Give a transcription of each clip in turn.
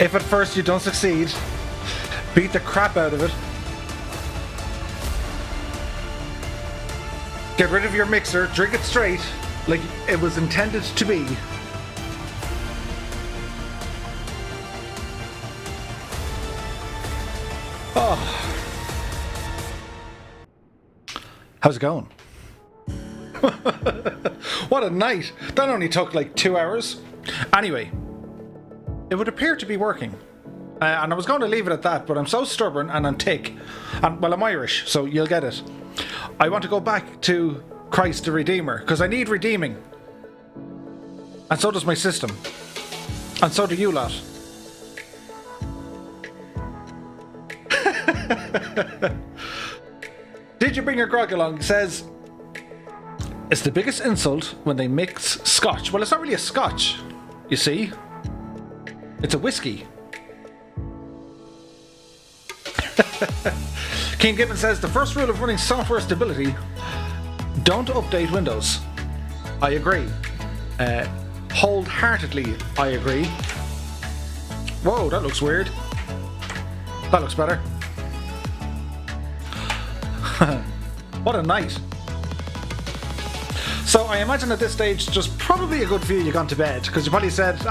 If at first you don't succeed, beat the crap out of it. Get rid of your mixer, drink it straight, like it was intended to be. Oh. How's it going? What a night! That only took like 2 hours. Anyway, it would appear to be working. And I was going to leave it at that, but I'm so stubborn and I'm thick. And, well, I'm Irish, so you'll get it. I want to go back to Christ the Redeemer, because I need redeeming. And so does my system. And so do you lot. Did you bring your grog along? It says, it's the biggest insult when they mix scotch. Well, it's not really a scotch, you see. It's a whiskey. King Gibbon says, the first rule of running software stability, don't update Windows. I agree. Wholeheartedly, I agree. Whoa, that looks weird. That looks better. What a night. So I imagine at this stage, just probably a good few you gone to bed, because you probably said,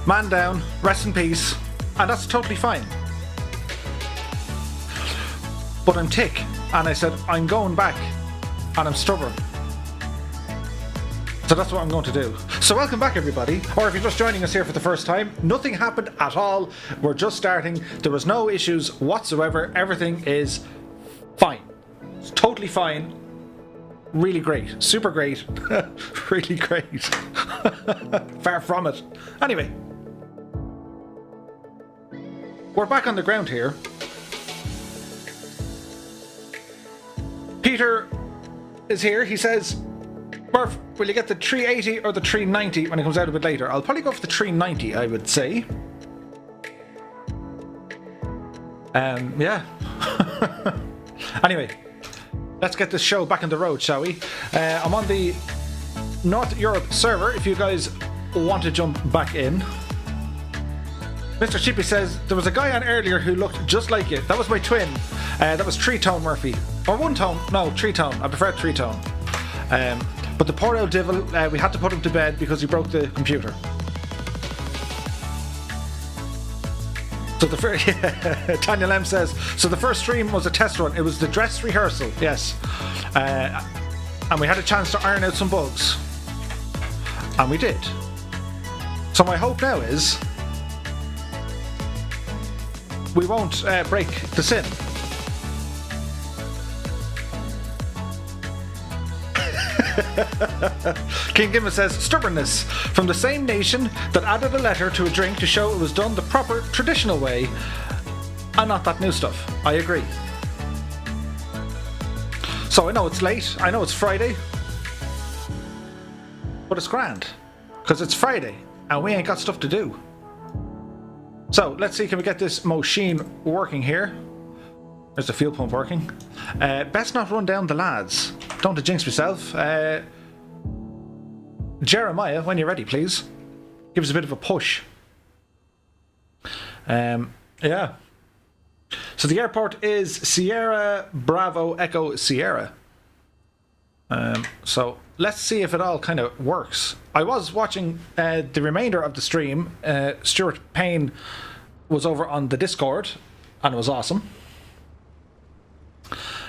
man down, rest in peace, and that's totally fine. But I'm thick, and I said, I'm going back, and I'm stubborn. So that's what I'm going to do. So welcome back, everybody. Or if you're just joining us here for the first time, nothing happened at all. We're just starting. There was no issues whatsoever. Everything is fine. It's totally fine. Really great. Super great. Really great. Far from it. Anyway. We're back on the ground here. Peter is here. He says, Murph, will you get the 380 or the 390 when it comes out a bit later? I'll probably go for the 390, I would say. Yeah. Anyway, let's get this show back on the road, shall we? I'm on the North Europe server if you guys want to jump back in. Mr. Chippy says, there was a guy on earlier who looked just like you. That was my twin. That was 3-tone Murphy. Or 1-tone. No, 3-tone. I prefer 3-tone. But the poor old devil, we had to put him to bed because he broke the computer. So the first, Tanya Lem says, so the first stream was a test run. It was the dress rehearsal, yes. And we had a chance to iron out some bugs. And we did. So my hope now is we won't break the sim. King Gimmon says, stubbornness from the same nation that added a letter to a drink to show it was done the proper traditional way and not that new stuff. I agree. So I know it's late, I know it's Friday, but it's grand because it's Friday and we ain't got stuff to do. So let's see, can we get this machine working here? There's the fuel pump working. Best not run down the lads. Don't jinx myself. Jeremiah, when you're ready, please. Give us a bit of a push. Yeah. So the airport is Sierra Bravo Echo Sierra. So let's see if it all kind of works. I was watching the remainder of the stream. Stuart Payne was over on the Discord, and it was awesome.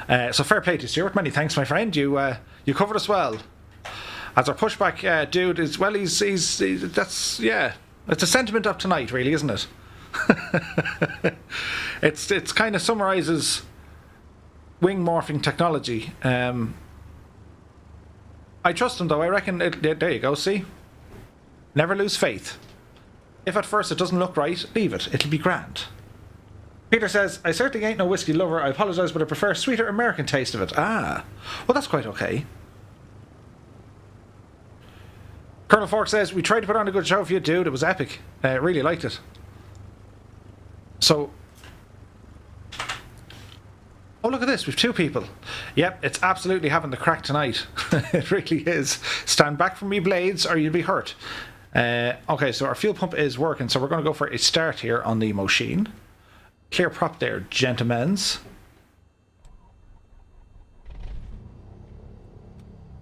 So fair play to Stuart. Many thanks, my friend. You covered us well. As our pushback dude is, well, he's that's, yeah, it's a sentiment of tonight, really, isn't it? It's kind of summarizes wing morphing technology. I trust him though. I reckon there you go. See, never lose faith. If at first it doesn't look right, leave it. It'll be grand. Peter says, I certainly ain't no whiskey lover. I apologise, but I prefer a sweeter American taste of it. Ah, well, that's quite okay. Colonel Fork says, we tried to put on a good show for you, dude. It was epic. Really liked it. So, oh, look at this. We've 2 people. Yep, it's absolutely having the crack tonight. It really is. Stand back from me blades or you'll be hurt. Okay, so our fuel pump is working, so we're going to go for a start here on the machine. Clear prop there, gentlemen's.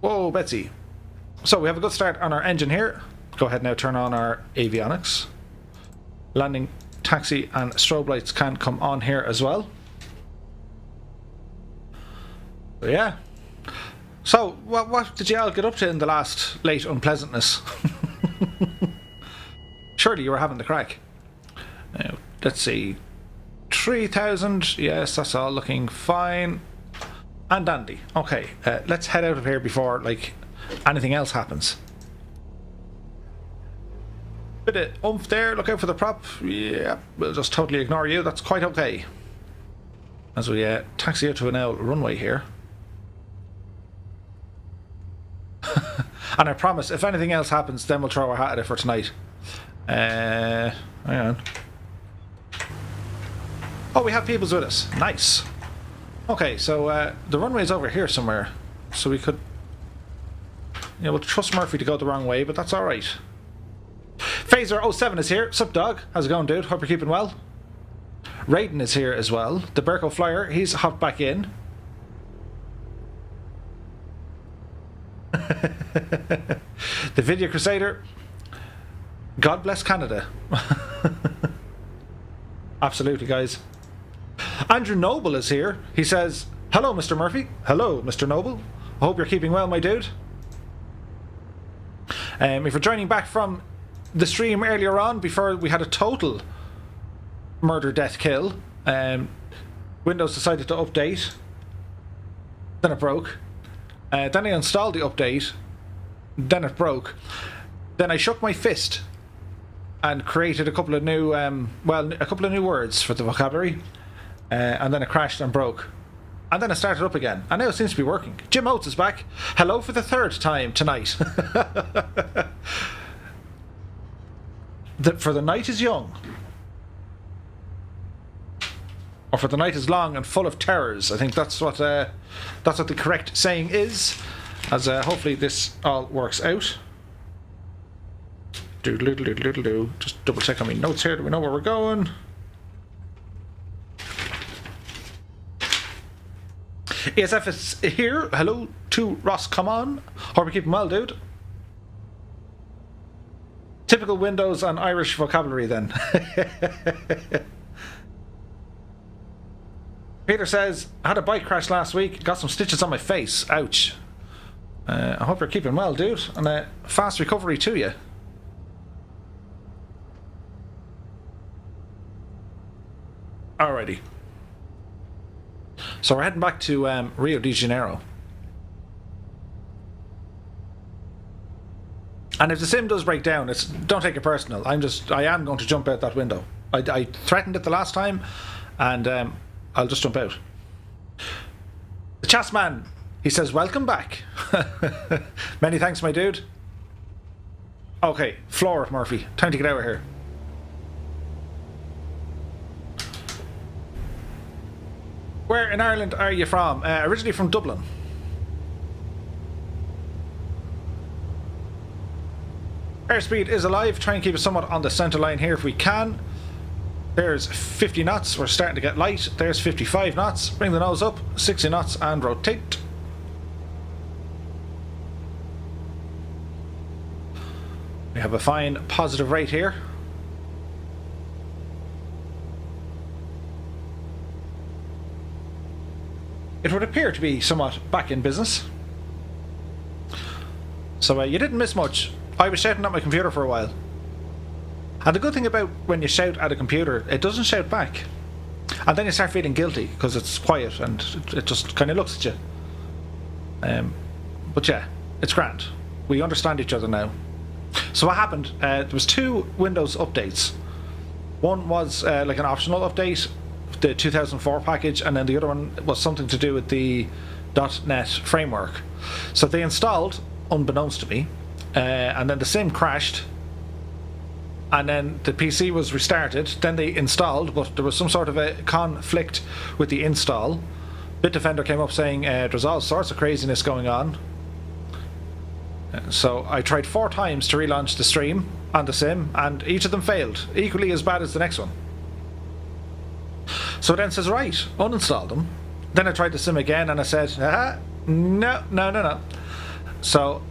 Whoa, Betsy. So we have a good start on our engine here. Go ahead now, turn on our avionics. Landing, taxi and strobe lights can come on here as well. So yeah. So, what did you all get up to in the last late unpleasantness? Surely you were having the crack. Now, let's see. 3,000. Yes, that's all looking fine. And dandy. Okay, let's head out of here before, like, anything else happens. Bit of oomph there. Look out for the prop. Yeah, we'll just totally ignore you. That's quite okay. As we taxi out to an L runway here. And I promise, if anything else happens, then we'll throw our hat at it for tonight. Hang on. Oh, we have peoples with us. Nice. Okay, so the runway's over here somewhere. So we could... Yeah, we'll trust Murphy to go the wrong way, but that's alright. Phaser07 is here. Sup, dog? How's it going, dude? Hope you're keeping well. Raiden is here as well. The Berko Flyer, he's hopped back in. The Video Crusader. God bless Canada. Absolutely, guys. Andrew Noble is here. He says, hello, Mr. Murphy. Hello, Mr. Noble. I hope you're keeping well, my dude. If you're joining back from the stream earlier on, before we had a total murder, death, kill, Windows decided to update. Then it broke. Then I installed the update. Then it broke. Then I shook my fist and created a couple of new, a couple of new words for the vocabulary. And then it crashed and broke. And then it started up again. And now it seems to be working. Jim Oates is back. Hello for the third time tonight. For the night is young. Or for the night is long and full of terrors. I think that's what the correct saying is. As hopefully this all works out. Doodle-doodle-doodle-doodle-doo. Just double check on my notes here. Do we know where we're going? ESF is here. Hello to Ross. Come on. Hope we keep him well, dude. Typical Windows and Irish vocabulary then. Peter says, I had a bike crash last week. Got some stitches on my face. Ouch. I hope you're keeping well, dude. And a fast recovery to you. Alrighty. So we're heading back to Rio de Janeiro. And if the sim does break down, don't take it personal. I am going to jump out that window. I threatened it the last time, and I'll just jump out. The Chasman, he says, welcome back. Many thanks, my dude. Okay, floor it, Murphy. Time to get out of here. Where in Ireland are you from? Originally from Dublin. Airspeed is alive. Try and keep it somewhat on the centre line here if we can. There's 50 knots. We're starting to get light. There's 55 knots. Bring the nose up. 60 knots and rotate. We have a fine positive rate here. It would appear to be somewhat back in business. So you didn't miss much. I was shouting at my computer for a while. And the good thing about when you shout at a computer, it doesn't shout back. And then you start feeling guilty because it's quiet and it just kind of looks at you. But yeah, it's grand. We understand each other now. So what happened, there was 2 Windows updates. One was like an optional update, the 2004 package, and then the other one was something to do with the .NET framework. So they installed, unbeknownst to me, and then the sim crashed, and then the PC was restarted. Then they installed, but there was some sort of a conflict with the install. Bitdefender came up saying there's all sorts of craziness going on. So I tried 4 times to relaunch the stream, on the sim, and each of them failed, equally as bad as the next one. So it then says, right, uninstall them. Then I tried the sim again, and I said, no. So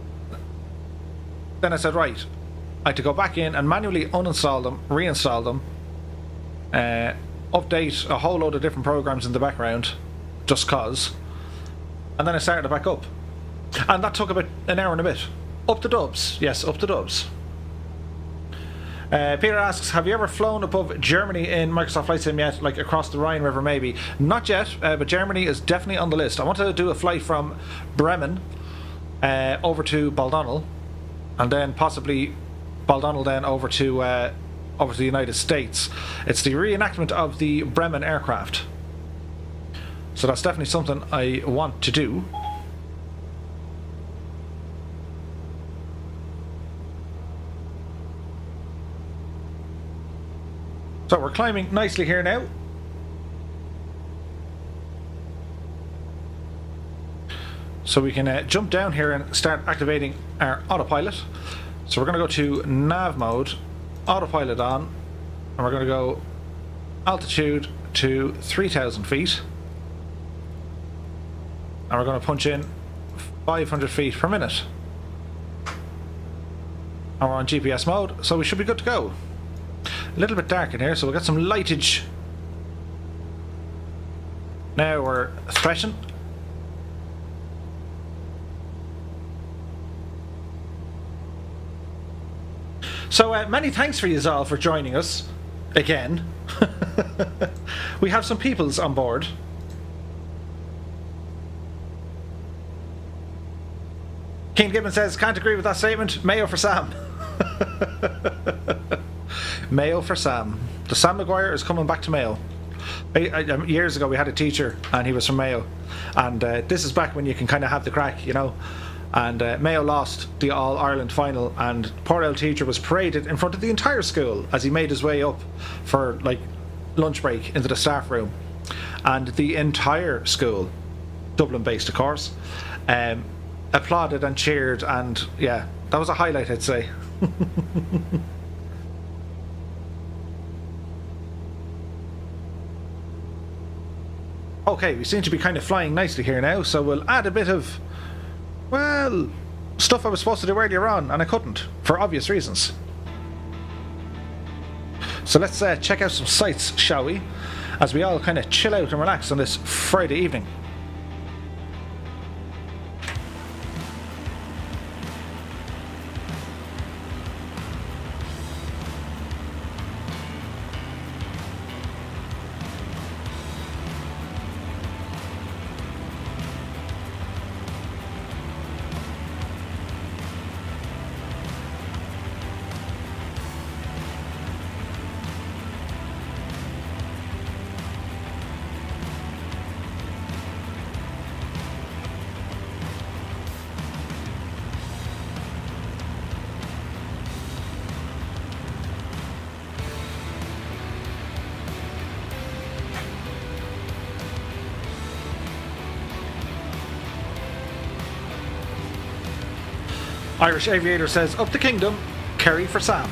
then I said, right, I had to go back in and manually uninstall them, reinstall them, update a whole load of different programs in the background, just cause, and then I started it back up. And that took about an hour and a bit. Up the dubs. Yes, up the dubs. Peter asks, have you ever flown above Germany in Microsoft Flight Sim yet? Like across the Rhine River, maybe? Not yet, but Germany is definitely on the list. I want to do a flight from Bremen over to Baldonnel, and then possibly Baldonnel then over to the United States. It's the reenactment of the Bremen aircraft. So that's definitely something I want to do. So we're climbing nicely here now. So we can jump down here and start activating our autopilot. So we're going to go to nav mode, autopilot on, and we're going to go altitude to 3,000 feet. And we're going to punch in 500 feet per minute. And we're on GPS mode, so we should be good to go. A little bit dark in here, so we'll get some lightage. Now we're threshing. So many thanks for you all for joining us again. We have some peoples on board. King Gibbon says, can't agree with that statement. Mayo for Sam. Mayo for Sam. The Sam Maguire is coming back to Mayo. Years ago we had a teacher and he was from Mayo, and this is back when you can kind of have the crack, you know. And Mayo lost the All-Ireland final, and poor old teacher was paraded in front of the entire school as he made his way up for like lunch break into the staff room, and the entire school, Dublin based of course, applauded and cheered, and yeah, that was a highlight, I'd say. Okay, we seem to be kind of flying nicely here now, so we'll add a bit of, well, stuff I was supposed to do earlier on and I couldn't, for obvious reasons. So let's check out some sights, shall we, as we all kind of chill out and relax on this Friday evening. Irish Aviator says, up the kingdom, Kerry for Sam.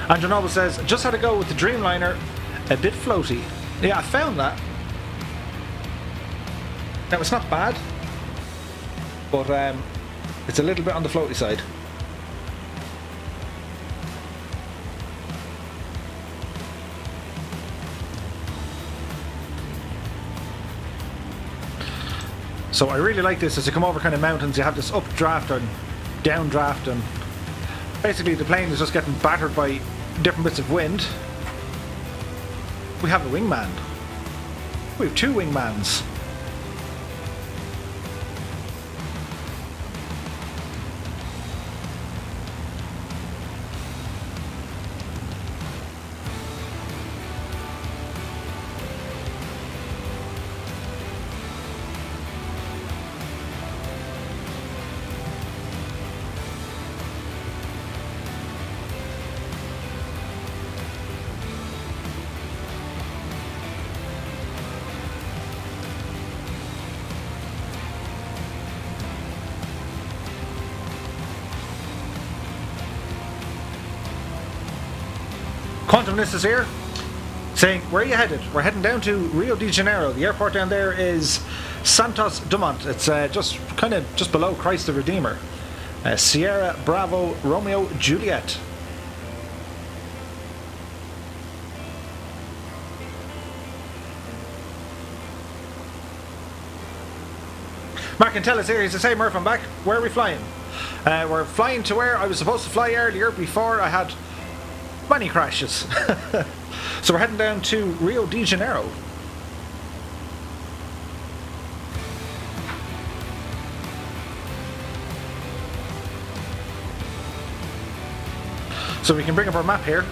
Andrew Noble says, just had to go with the Dreamliner, a bit floaty. Yeah, I found that. Now, it's not bad, but it's a little bit on the floaty side. So I really like this. As you come over kind of mountains, you have this updraft and downdraft, and basically the plane is just getting battered by different bits of wind. We have a wingman. We have two wingmans. Quantumness is here, saying, where are you headed? We're heading down to Rio de Janeiro. The airport down there is Santos Dumont. It's just below Christ the Redeemer. Sierra Bravo Romeo Juliet. Mark Intel is here. He says, hey Murph, I'm back. Where are we flying? We're flying to where I was supposed to fly earlier before I had many crashes. So we're heading down to Rio de Janeiro. So we can bring up our map here.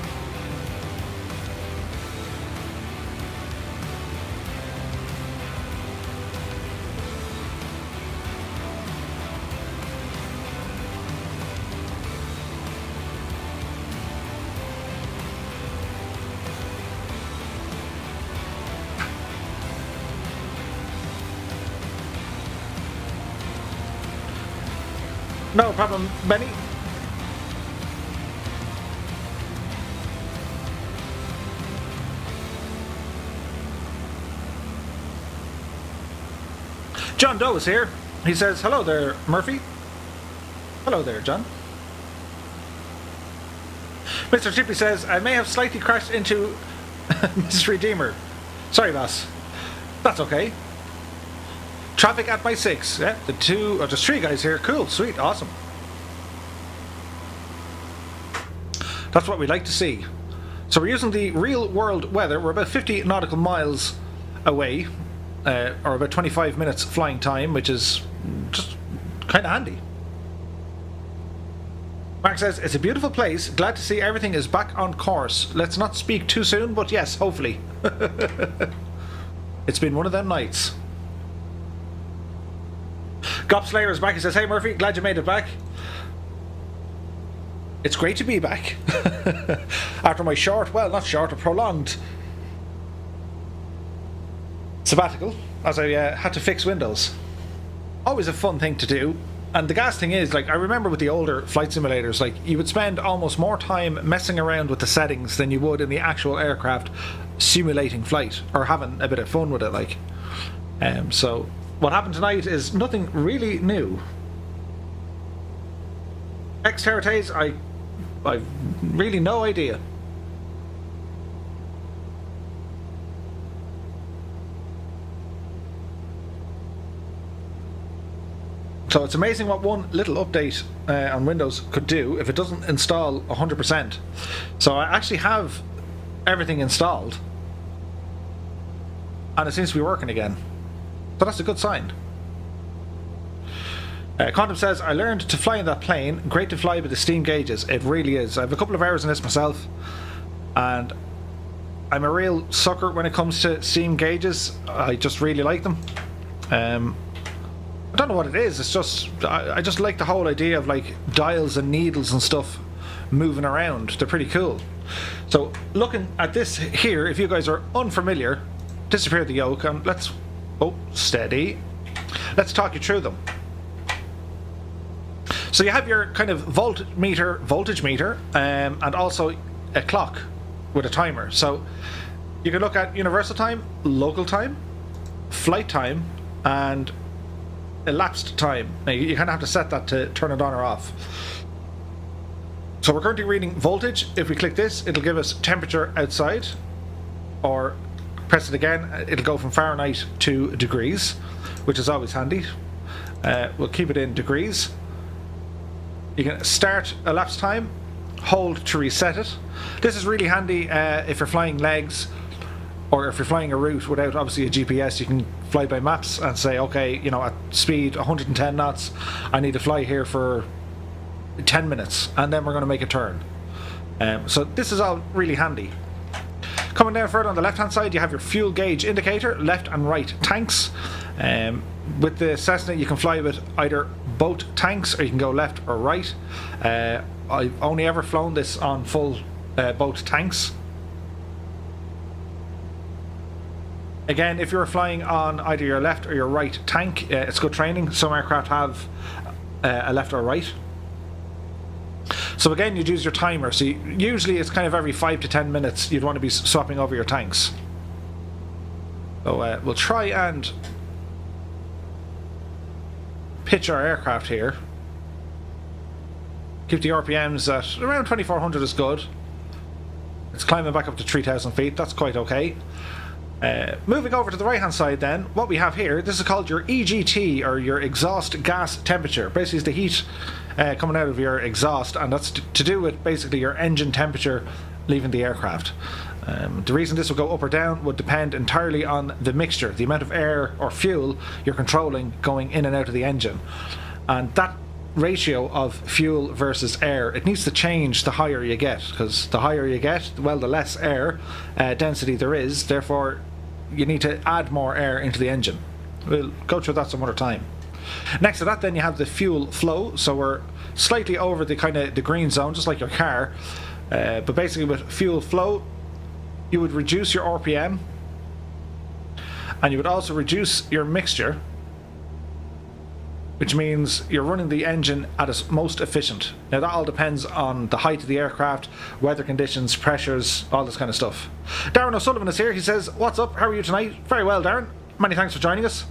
No problem, Benny. John Doe is here. He says, hello there, Murphy. Hello there, John. Mr. Chippy says, I may have slightly crashed into Mrs. Redeemer. Sorry, boss. That's okay. Traffic at my 6. Yeah, there's 3 guys here. Cool, sweet, awesome. That's what we'd like to see. So we're using the real world weather. We're about 50 nautical miles away, or about 25 minutes flying time, which is just kind of handy. Mark says, it's a beautiful place. Glad to see everything is back on course. Let's not speak too soon, but yes, hopefully. It's been one of them nights. Gopslayer is back. He says, hey Murphy, glad you made it back. It's great to be back. After my a prolonged sabbatical, as I had to fix Windows. Always a fun thing to do. And the gas thing is, like, I remember with the older flight simulators, like, you would spend almost more time messing around with the settings than you would in the actual aircraft simulating flight, or having a bit of fun with it, like. So what happened tonight is nothing really new. Ex-Terrates, I've really no idea. So it's amazing what one little update on Windows could do if it doesn't install 100%. So I actually have everything installed, and it seems to be working again. So that's a good sign. Quantum says, I learned to fly in that plane. Great to fly with the steam gauges. It really is. I have a couple of hours in this myself, and I'm a real sucker when it comes to steam gauges. I just really like them. I don't know what it is. It's just I just like the whole idea of like dials and needles and stuff moving around. They're pretty cool. So looking at this here, if you guys are unfamiliar, disappear the yoke and let's steady. Let's talk you through them. So you have your kind of voltage meter, and also a clock with a timer. So you can look at universal time, local time, flight time, and elapsed time. Now you kind of have to set that to turn it on or off. So we're currently reading voltage. If we click this, it'll give us temperature outside, or press it again, it'll go from Fahrenheit to degrees, which is always handy. We'll keep it in degrees. You can start elapsed time, hold to reset it. This is really handy if you're flying legs, or if you're flying a route without obviously a GPS. You can fly by maps and say, okay, you know, at speed 110 knots, I need to fly here for 10 minutes, and then we're going to make a turn. So this is all really handy. Coming down further on the left hand side, you have your fuel gauge indicator, left and right tanks. With the Cessna you can fly with either both tanks, or you can go left or right. I've only ever flown this on full both tanks. Again, if you're flying on either your left or your right tank, it's good training. Some aircraft have a left or right. So again, you'd use your timer. So usually it's kind of every 5 to 10 minutes you'd want to be swapping over your tanks. So we'll try and pitch our aircraft here. Keep the RPMs at around 2400 is good. It's climbing back up to 3000 feet, that's quite okay. Moving over to the right hand side then, what we have here, this is called your EGT, or your exhaust gas temperature. Basically it's the heat coming out of your exhaust, and that's to do with basically your engine temperature leaving the aircraft. The reason this will go up or down would depend entirely on the mixture, the amount of air or fuel you're controlling going in and out of the engine. And that ratio of fuel versus air, it needs to change the higher you get, because the higher you get, well, the less air density there is, therefore you need to add more air into the engine. We'll go through that some other time. Next to that then you have the fuel flow, so we're slightly over the kind of the green zone, just like your car, but basically with fuel flow you would reduce your RPM and you would also reduce your mixture, which means you're running the engine at its most efficient. Now that all depends on the height of the aircraft, weather conditions, pressures, all this kind of stuff. Darren O'Sullivan is here. He says, what's up, how are you tonight? Very well, Darren. Many thanks for joining us.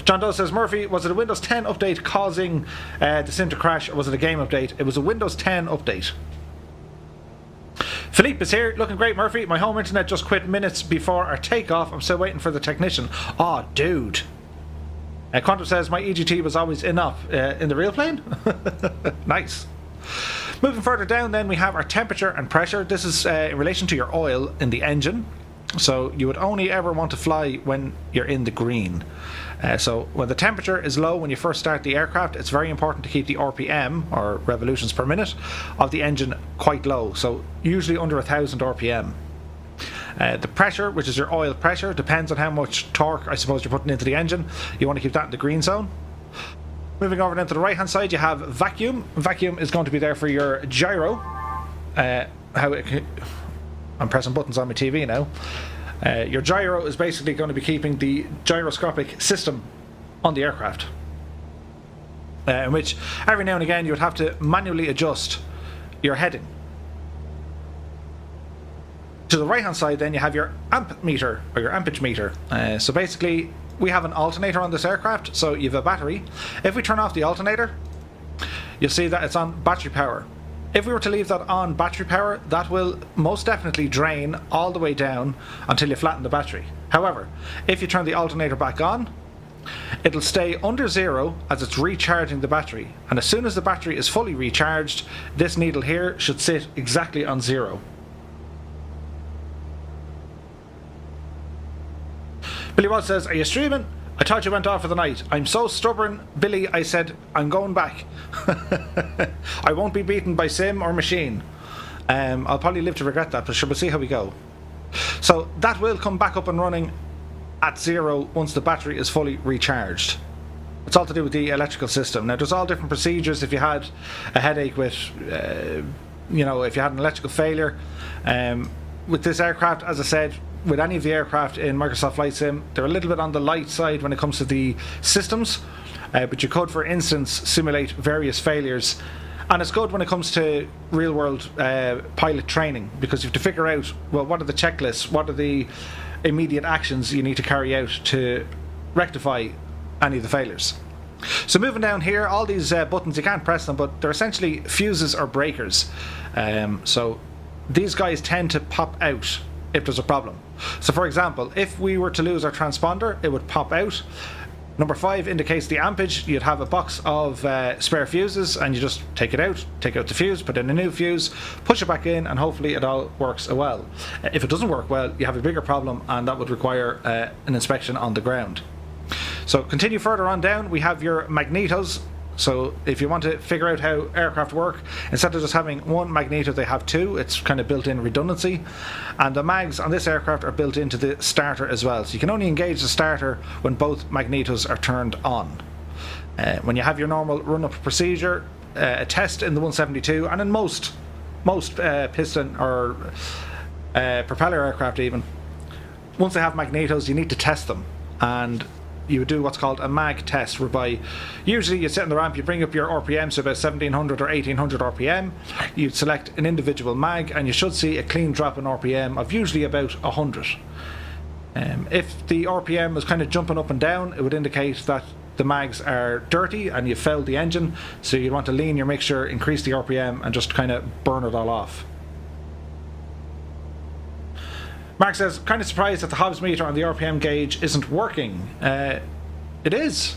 John Doe says, Murphy, was it a Windows 10 update causing the sim to crash, or was it a game update? It was a Windows 10 update. Philippe is here, looking great, Murphy. My home internet just quit minutes before our takeoff. I'm still waiting for the technician. Aw, dude. Quantum says, my EGT was always enough. In the real plane? Nice. Moving further down then, we have our temperature and pressure. This is in relation to your oil in the engine. So you would only ever want to fly when you're in the green. So when the temperature is low when you first start the aircraft, it's very important to keep the RPM, or revolutions per minute, of the engine quite low. So usually under 1000 RPM. The pressure, which is your oil pressure, depends on how much torque, I suppose, you're putting into the engine. You want to keep that in the green zone. Moving over then to the right hand side, you have vacuum. Vacuum is going to be there for your gyro. I'm pressing buttons on my TV now. Your gyro is basically going to be keeping the gyroscopic system on the aircraft, in which every now and again you would have to manually adjust your heading. To the right hand side then you have your amp meter, or your ampage meter. So basically we have an alternator on this aircraft, so you have a battery. If we turn off the alternator, you'll see that it's on battery power. If we were to leave that on battery power, that will most definitely drain all the way down until you flatten the battery. However, if you turn the alternator back on, it'll stay under zero as it's recharging the battery. And as soon as the battery is fully recharged, this needle here should sit exactly on zero. Billy Watt says, are you streaming? I thought you went off for the night. I'm so stubborn, Billy, I said, I'm going back. I won't be beaten by sim or machine. I'll probably live to regret that, but sure, we'll see how we go. So that will come back up and running at zero once the battery is fully recharged. It's all to do with the electrical system. Now, there's all different procedures if you had a headache with, you know, if you had an electrical failure. With this aircraft, as I said, with any of the aircraft in Microsoft Flight Sim, they're a little bit on the light side when it comes to the systems, but you could, for instance, simulate various failures. And it's good when it comes to real-world pilot training, because you have to figure out, well, what are the checklists, what are the immediate actions you need to carry out to rectify any of the failures. So moving down here, all these buttons, you can't press them, but they're essentially fuses or breakers. So these guys tend to pop out if there's a problem. So for example, if we were to lose our transponder, it would pop out. Number 5 indicates the ampage. You'd have a box of spare fuses, and you just take it out, take out the fuse, put in a new fuse, push it back in, and hopefully it all works well. If it doesn't work well, you have a bigger problem, and that would require an inspection on the ground. So continue further on down, we have your magnetos. So if you want to figure out how aircraft work, instead of just having one magneto, they have two. It's kind of built-in redundancy. And the mags on this aircraft are built into the starter as well. So you can only engage the starter when both magnetos are turned on. When you have your normal run-up procedure, a test in the 172, and in most piston or propeller aircraft even, once they have magnetos, you need to test them. And you would do what's called a mag test, whereby usually you sit on the ramp, you bring up your RPM, so about 1700 or 1800 RPM, you'd select an individual mag, and you should see a clean drop in RPM of usually about 100. If the RPM was kind of jumping up and down, it would indicate that the mags are dirty and you've fouled the engine, so you want to lean your mixture, increase the RPM, and just kind of burn it all off. Mark says, kind of surprised that the Hobbs meter on the RPM gauge isn't working. It is.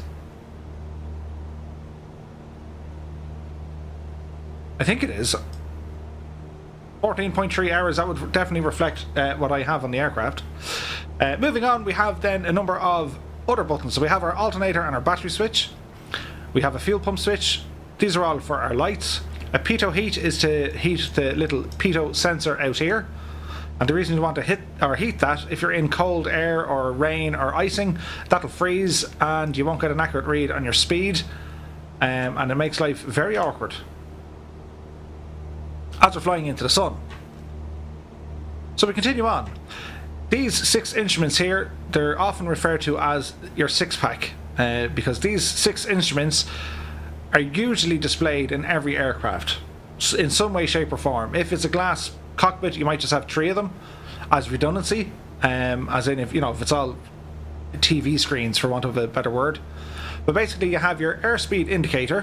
I think it is. 14.3 hours, that would definitely reflect what I have on the aircraft. Moving on, we have then a number of other buttons. So we have our alternator and our battery switch. We have a fuel pump switch. These are all for our lights. A pitot heat is to heat the little pitot sensor out here. And the reason you want to heat that, if you're in cold air or rain or icing, that'll freeze and you won't get an accurate read on your speed, and it makes life very awkward as we're flying into the sun. So we continue on. These 6 instruments here, they're often referred to as your 6-pack, because these 6 instruments are usually displayed in every aircraft in some way, shape or form. If it's a glass cockpit, you might just have 3 of them as redundancy, as in if it's all TV screens, for want of a better word. But basically you have your airspeed indicator,